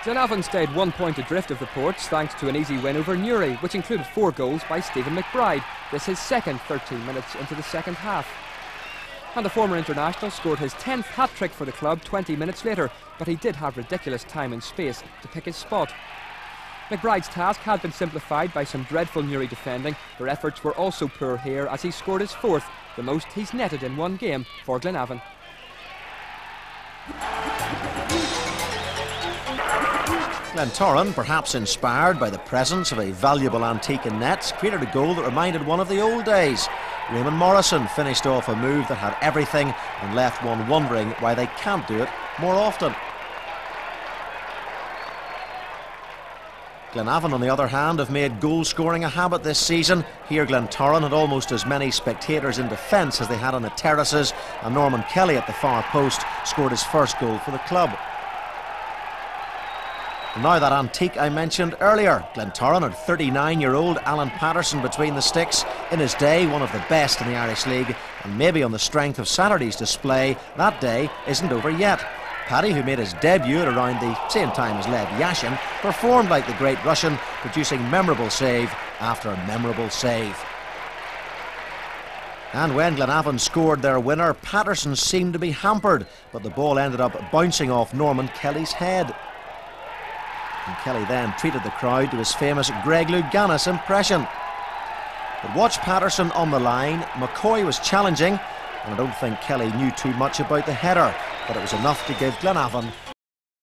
Glenavon stayed 1 point adrift of reports thanks to an easy win over Newry, which included 4 goals by Stephen McBride. This is his second 13 minutes into the second half. And the former international scored his 10th hat-trick for the club 20 minutes later, but he did have ridiculous time and space to pick his spot. McBride's task had been simplified by some dreadful Newry defending. Their efforts were also poor here as he scored his 4th, the most he's netted in one game for Glenavon. Glentoran, perhaps inspired by the presence of a valuable antique in nets, created a goal that reminded one of the old days. Raymond Morrison finished off a move that had everything and left one wondering why they can't do it more often. Glenavon, on the other hand, have made goal-scoring a habit this season. Here Glentoran had almost as many spectators in defence as they had on the terraces, and Norman Kelly at the far post scored his first goal for the club. And now that antique I mentioned earlier. Glentoran had 39-year-old Alan Patterson between the sticks. In his day, one of the best in the Irish League, and maybe on the strength of Saturday's display, that day isn't over yet. Paddy, who made his debut at around the same time as Lev Yashin, performed like the great Russian, producing memorable save after memorable save. And when Glenavon scored their winner, Patterson seemed to be hampered, but the ball ended up bouncing off Norman Kelly's head. And Kelly then treated the crowd to his famous Greg Louganis impression. But watch Patterson on the line. McCoy was challenging, and I don't think Kelly knew too much about the header, but it was enough to give Glenavon